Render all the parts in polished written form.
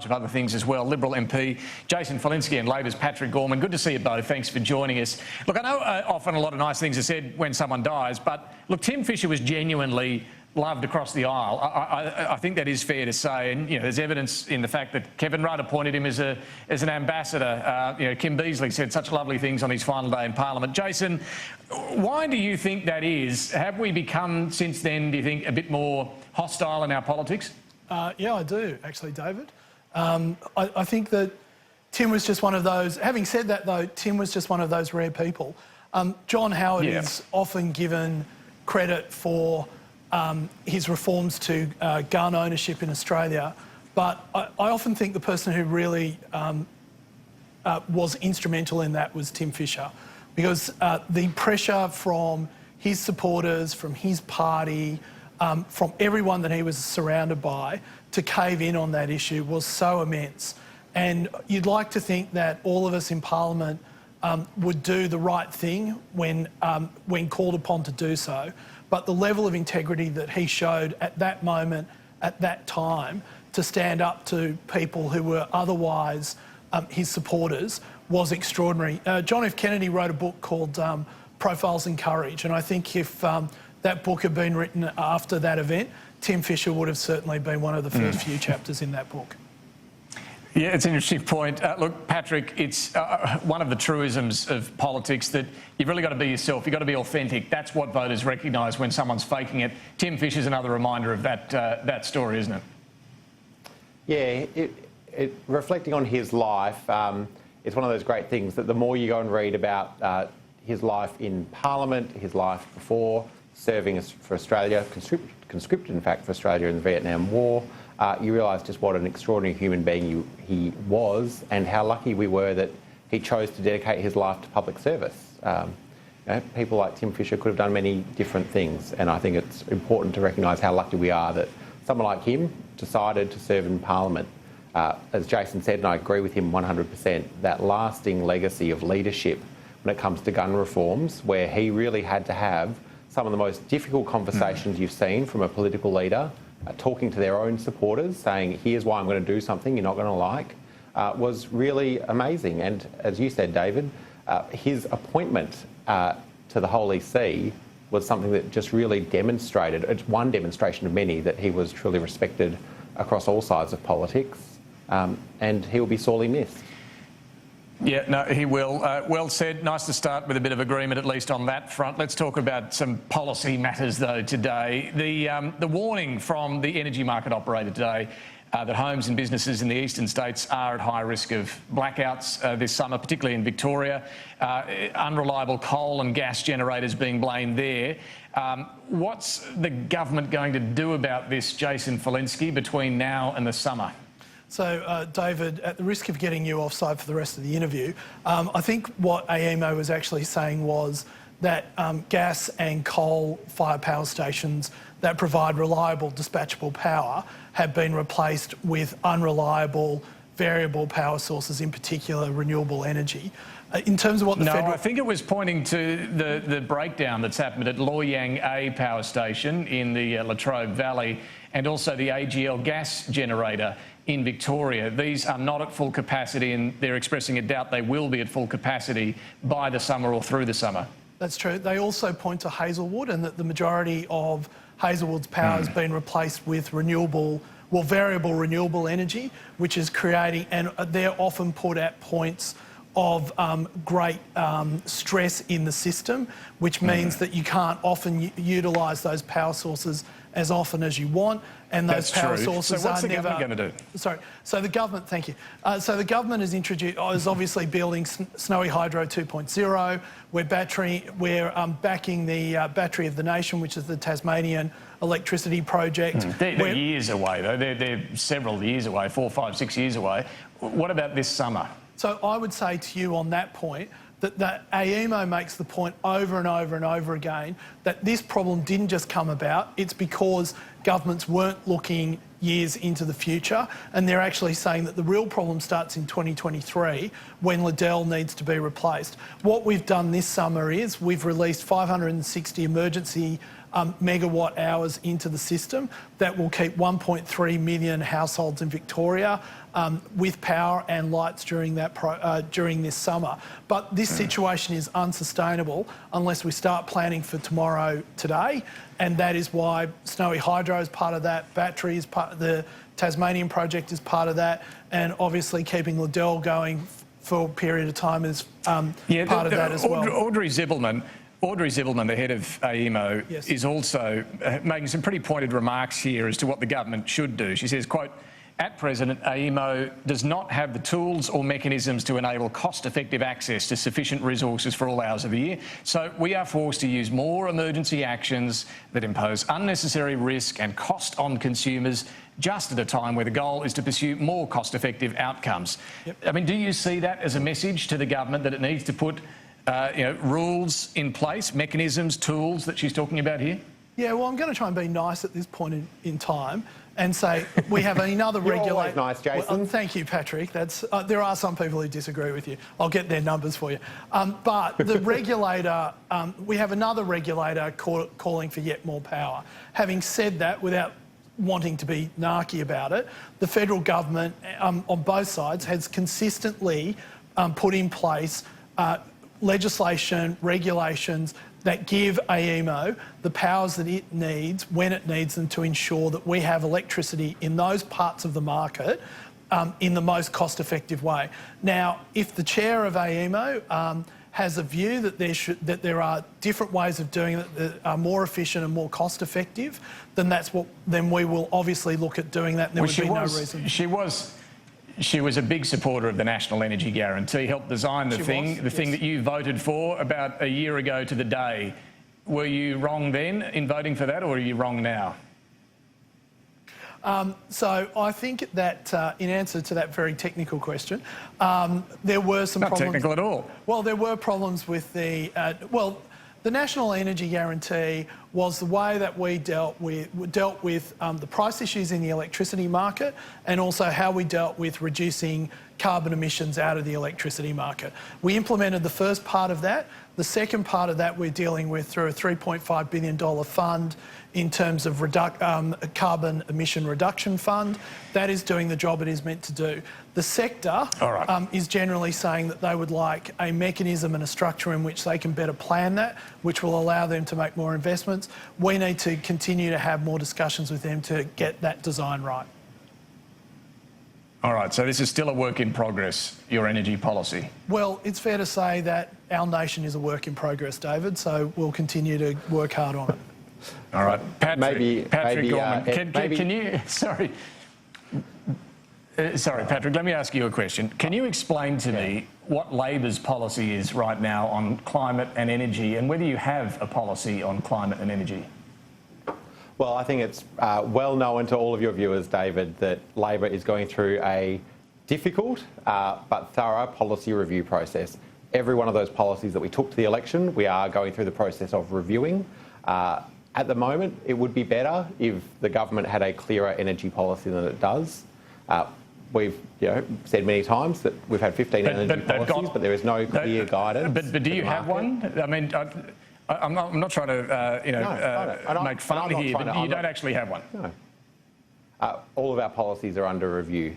bunch of other things as well. Liberal MP Jason Falinski and Labor's Patrick Gorman. Good to see you both. Thanks for joining us. Look, I know often a lot of nice things are said when someone dies, but look, Tim Fischer was genuinely loved across the aisle. I think that is fair to say, and there's evidence in the fact that Kevin Rudd appointed him as an ambassador. Kim Beazley said such lovely things on his final day in Parliament. Jason, why do you think that is? Have we become since then, do you think, a bit more hostile in our politics? Yeah, I do actually, David. I think that Tim was just one of those. Having said that, though, Tim was just one of those rare people. John Howard is often given credit for his reforms to gun ownership in Australia, but I often think the person who really was instrumental in that was Tim Fischer, because the pressure from his supporters, from his party, from everyone that he was surrounded by to cave in on that issue was so immense. And you'd like to think that all of us in Parliament would do the right thing when called upon to do so. But the level of integrity that he showed at that moment, at that time, to stand up to people who were otherwise his supporters was extraordinary. John F. Kennedy wrote a book called Profiles in Courage, and I think if that book had been written after that event, Tim Fischer would have certainly been one of the first few chapters in that book. Yeah, it's an interesting point. Look, Patrick, it's one of the truisms of politics that you've really got to be yourself. You've got to be authentic. That's what voters recognise when someone's faking it. Tim Fischer's another reminder of that story, isn't it? Yeah, reflecting on his life, it's one of those great things that the more you go and read about his life in Parliament, his life before serving for Australia, conscripted in fact for Australia in the Vietnam War, you realise just what an extraordinary human being he was, and how lucky we were that he chose to dedicate his life to public service. People like Tim Fischer could have done many different things, and I think it's important to recognise how lucky we are that someone like him decided to serve in Parliament. As Jason said, and I agree with him 100%, that lasting legacy of leadership when it comes to gun reforms, where he really had to have some of the most difficult conversations you've seen from a political leader, talking to their own supporters, saying, here's why I'm going to do something you're not going to like, was really amazing. And as you said, David, his appointment to the Holy See was something that just really demonstrated, it's one demonstration of many, that he was truly respected across all sides of politics, and he will be sorely missed. Yeah, no, he will. Well said. Nice to start with a bit of agreement, at least on that front. Let's talk about some policy matters, though, today. The warning from the energy market operator today that homes and businesses in the eastern states are at high risk of blackouts this summer, particularly in Victoria. Unreliable coal and gas generators being blamed there. What's the government going to do about this, Jason Falinski, between now and the summer? So, David, at the risk of getting you offside for the rest of the interview, I think what AEMO was actually saying was that gas and coal-fired power stations that provide reliable dispatchable power have been replaced with unreliable variable power sources, in particular renewable energy. In terms of what the federal... I think it was pointing to the breakdown that's happened at Loy Yang A power station in the Latrobe Valley, and also the AGL gas generator in Victoria. These are not at full capacity, and they're expressing a doubt they will be at full capacity by the summer or through the summer. That's true. They also point to Hazelwood, and that the majority of Hazelwood's power has been replaced with variable renewable energy, which is creating, and they're often put at points of great stress in the system, which means that you can't often utilise those power sources as often as you want, and those power sources so what's are the never... government going to do? Sorry. So the government, thank you. So the government is obviously building Snowy Hydro 2.0. We're backing the battery of the nation, which is the Tasmanian electricity project. They're years away, though. They're several years away, 4, 5, 6 years away. What about this summer? So I would say to you on that point that AEMO makes the point over and over and over again that this problem didn't just come about, it's because governments weren't looking years into the future, and they're actually saying that the real problem starts in 2023 when Liddell needs to be replaced. What we've done this summer is we've released 560 emergency megawatt hours into the system that will keep 1.3 million households in Victoria with power and lights during this summer. But this situation is unsustainable unless we start planning for tomorrow today, and that is why Snowy Hydro is part of that, battery is part of the Tasmanian project is part of that, and obviously keeping Liddell going for a period of time is part of that as well. Audrey Zibelman, the head of AEMO, Yes. is also making some pretty pointed remarks here as to what the government should do. She says, quote, "At present, AEMO does not have the tools or mechanisms to enable cost-effective access to sufficient resources for all hours of the year. So we are forced to use more emergency actions that impose unnecessary risk and cost on consumers just at a time where the goal is to pursue more cost-effective outcomes." Yep. I mean, do you see that as a message to the government that it needs to put rules in place, mechanisms, tools that she's talking about here? Yeah, well, I'm going to try and be nice at this point in time and say we have another regulator. You're always nice, Jason. Well, thank you, Patrick. That's there are some people who disagree with you. I'll get their numbers for you. But the regulator, we have another regulator calling for yet more power. Having said that, without wanting to be narky about it, the federal government on both sides has consistently put in place legislation, regulations that give AEMO the powers that it needs when it needs them to ensure that we have electricity in those parts of the market in the most cost-effective way. Now, if the chair of AEMO has a view that there are different ways of doing it that are more efficient and more cost-effective, then we will obviously look at doing that. And there would be no reason. She was a big supporter of the National Energy Guarantee, helped design the thing that you voted for about a year ago to the day. Were you wrong then in voting for that, or are you wrong now? So I think that in answer to that very technical question, there were some problems. Not technical at all. Well, there were problems with the National Energy Guarantee was the way that we dealt with the price issues in the electricity market, and also how we dealt with reducing carbon emissions out of the electricity market. We implemented the first part of that. The second part of that we're dealing with through a $3.5 billion fund in terms of carbon emission reduction fund. That is doing the job it is meant to do. The sector is generally saying that they would like a mechanism and a structure in which they can better plan that, which will allow them to make more investments. We need to continue to have more discussions with them to get that design right. All right, so this is still a work in progress, your energy policy? Well, it's fair to say that our nation is a work in progress, David, so we'll continue to work hard on it. All right, Patrick Gorman, can you... Sorry, Patrick, let me ask you a question. Can you explain to me what Labor's policy is right now on climate and energy, and whether you have a policy on climate and energy? Well, I think it's well known to all of your viewers, David, that Labor is going through a difficult but thorough policy review process. Every one of those policies that we took to the election, we are going through the process of reviewing. At the moment, it would be better if the government had a clearer energy policy than it does. We've said many times that we've had 15 energy policies, but there is no clear guidance. But do you have one? I mean, I'm not trying to make fun here, but you don't actually have one. No. All of our policies are under review.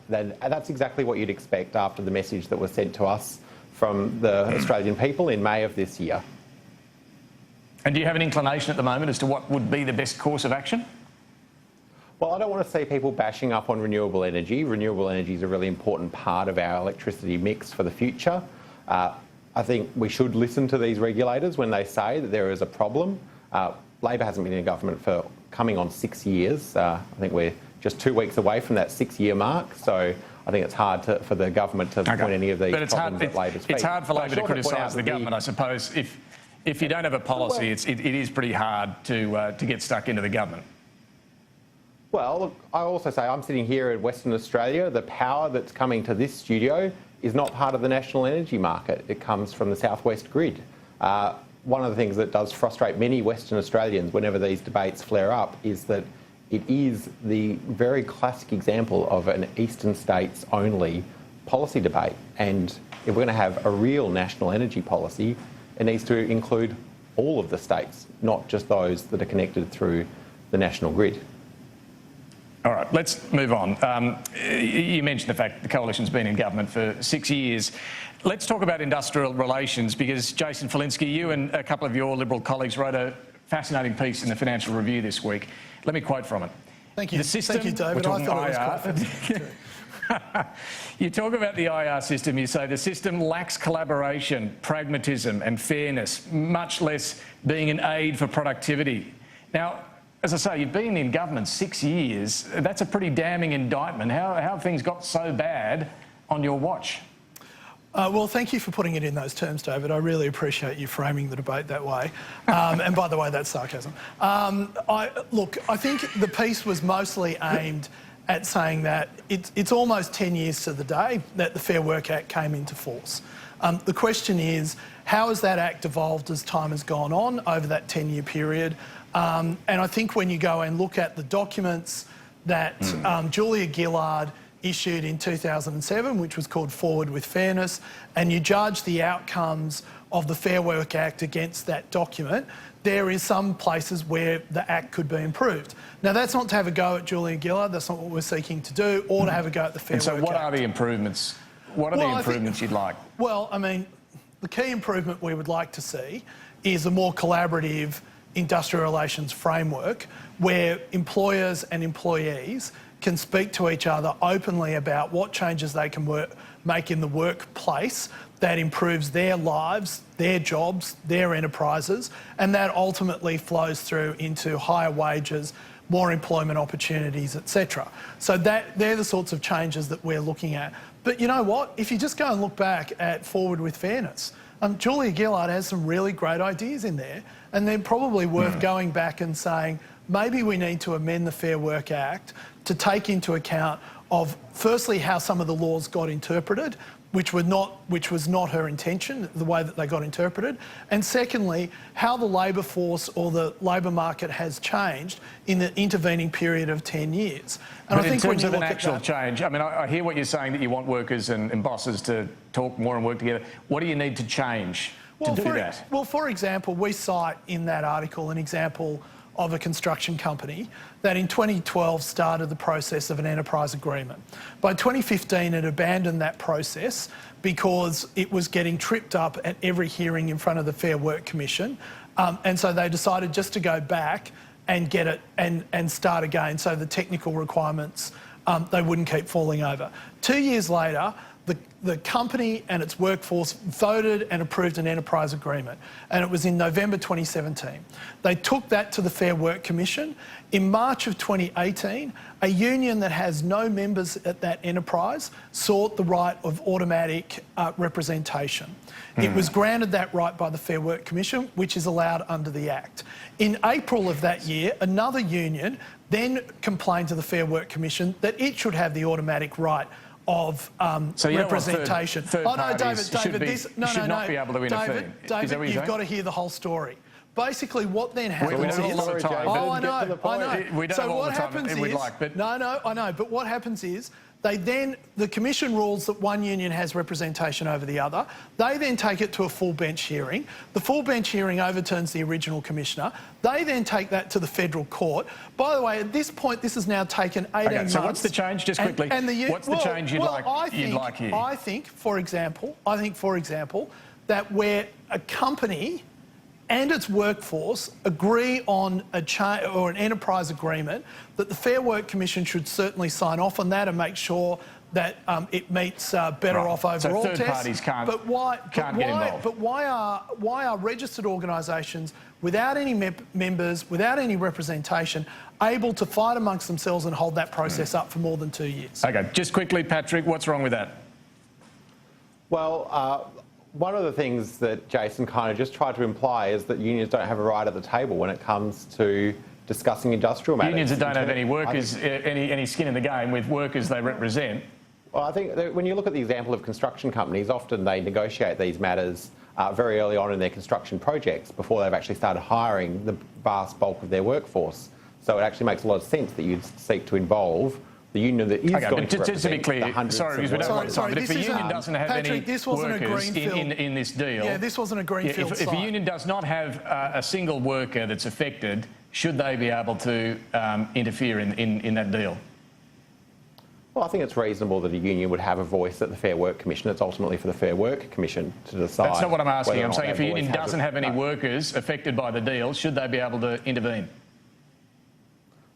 That's exactly what you'd expect after the message that was sent to us from the Australian people in May of this year. And do you have an inclination at the moment as to what would be the best course of action? Well, I don't want to see people bashing up on renewable energy. Renewable energy is a really important part of our electricity mix for the future. I think we should listen to these regulators when they say that there is a problem. Labor hasn't been in government for coming on 6 years. I think we're just 2 weeks away from that 6-year mark. So I think it's hard for the government to point any of these problems at Labor's feet. It's hard for Labor to criticise the government, I suppose. If you don't have a policy, it is pretty hard to get stuck into the government. Well, look, I also say I'm sitting here in Western Australia. The power that's coming to this studio is not part of the national energy market. It comes from the southwest grid. One of the things that does frustrate many Western Australians whenever these debates flare up is that it is the very classic example of an eastern states only policy debate. And if we're going to have a real national energy policy, it needs to include all of the states, not just those that are connected through the national grid. All right, let's move on. You mentioned the fact the coalition's been in government for 6 years. Let's talk about industrial relations, because Jason Falinski, you and a couple of your Liberal colleagues wrote a fascinating piece in the Financial Review this week. Let me quote from it. Thank you. The system, Thank you, David. I thought it was quite fascinating too. You talk about the IR system, you say the system lacks collaboration, pragmatism and fairness, much less being an aid for productivity. Now, as I say, you've been in government 6 years. That's a pretty damning indictment. How have things got so bad on your watch? Well, thank you for putting it in those terms, David. I really appreciate you framing the debate that way. And by the way, that's sarcasm. Look, I think the piece was mostly aimed at saying that it's almost 10 years to the day that the Fair Work Act came into force. The question is, how has that Act evolved as time has gone on over that 10-year period? And I think when you go and look at the documents that Julia Gillard issued in 2007, which was called Forward with Fairness, and you judge the outcomes of the Fair Work Act against that document, there is some places where the Act could be improved. Now, that's not to have a go at Julia Gillard, that's not what we're seeking to do, or to have a go at the Fair Work Act. And so what are the improvements? What are the improvements you'd like? Well, I mean, the key improvement we would like to see is a more collaborative industrial relations framework where employers and employees can speak to each other openly about what changes they can make in the workplace that improves their lives, their jobs, their enterprises, and that ultimately flows through into higher wages, more employment opportunities, etc. So they're the sorts of changes that we're looking at. But you know what? If you just go and look back at Forward with Fairness, Julia Gillard has some really great ideas in there, and they're probably worth going back and saying, maybe we need to amend the Fair Work Act to take into account of, firstly, how some of the laws got interpreted, which was not her intention, the way that they got interpreted, and secondly, how the labour force or the labour market has changed in the intervening period of 10 years. And but I think in terms of an actual change, I mean, I hear what you're saying, that you want workers and bosses to talk more and work together. What do you need to change to do that? Well, for example, we cite in that article an example of a construction company that in 2012 started the process of an enterprise agreement. By 2015, it abandoned that process because it was getting tripped up at every hearing in front of the Fair Work Commission. And so they decided just to go back and get it and start again, so the technical requirements, they wouldn't keep falling over. 2 years later, the company and its workforce voted and approved an enterprise agreement, and it was in November 2017. They took that to the Fair Work Commission. In March of 2018, a union that has no members at that enterprise sought the right of automatic representation. It was granted that right by the Fair Work Commission, which is allowed under the Act. In April of that year, another union then complained to the Fair Work Commission that it should have the automatic right of representation. Third parties should not be able to intervene. David, you've got to hear the whole story. Basically, what then happens is... I know. We don't have all the time we'd like, but... No, I know. But what happens is, the Commission rules that one union has representation over the other. They then take it to a full bench hearing. The full bench hearing overturns the original Commissioner. They then take that to the Federal Court. By the way, at this point, this has now taken 18 months. So what's the change, just quickly? What's the change you'd like here? I think, for example, that where a company and its workforce agree on an enterprise agreement, that the Fair Work Commission should certainly sign off on that and make sure that it meets better off overall tests. So third parties can't get involved. But why are registered organisations without any members, without any representation, able to fight amongst themselves and hold that process up for more than 2 years? OK, just quickly, Patrick, what's wrong with that? Well, one of the things that Jason kind of just tried to imply is that unions don't have a right at the table when it comes to discussing industrial matters. Unions that don't have any workers, any skin in the game with workers they represent. Well, I think that when you look at the example of construction companies, often they negotiate these matters very early on in their construction projects before they've actually started hiring the vast bulk of their workforce. So it actually makes a lot of sense that you'd seek to involve the union that is Okay, going but to just to be represent clear, the hundreds sorry, of because we don't have a lot of time, but if the this union isn't- doesn't have Patrick, any this wasn't a workers greenfield. in this deal... Yeah, this wasn't a greenfield if site. the union does not have a single worker that's affected, should they be able to interfere in that deal? Well, I think it's reasonable that a union would have a voice at the Fair Work Commission. It's ultimately for the Fair Work Commission to decide. That's not what I'm asking. whether or I'm not saying if that a voice union has doesn't have any workers affected by the deal, should they be able to intervene?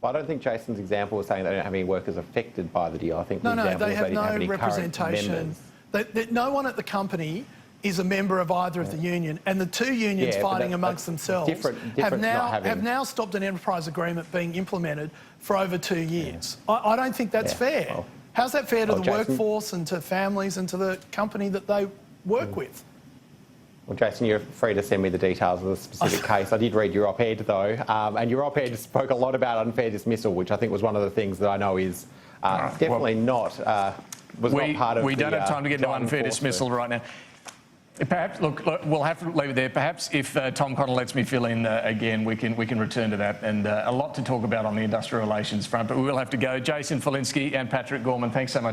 Well, I don't think Jason's example was saying they don't have any workers affected by the deal. I think No, the no, example they was have they didn't have no any current representation. members. No one at the company is a member of either of the union, and the two unions Yeah, but fighting amongst that's themselves have now having... stopped an enterprise agreement being implemented for over 2 years. I don't think that's fair. Well, how's that fair to the Jason, workforce and to families and to the company that they work with? Well, Jason, you're free to send me the details of the specific case. I did read your op-ed, though, and your op-ed spoke a lot about unfair dismissal, which I think was one of the things that I know is definitely not part of We don't have time to get into unfair dismissal right now. Perhaps, look, we'll have to leave it there. Perhaps if Tom Connell lets me fill in again, we can return to that. And a lot to talk about on the industrial relations front, but we will have to go. Jason Falinski and Patrick Gorman, thanks so much.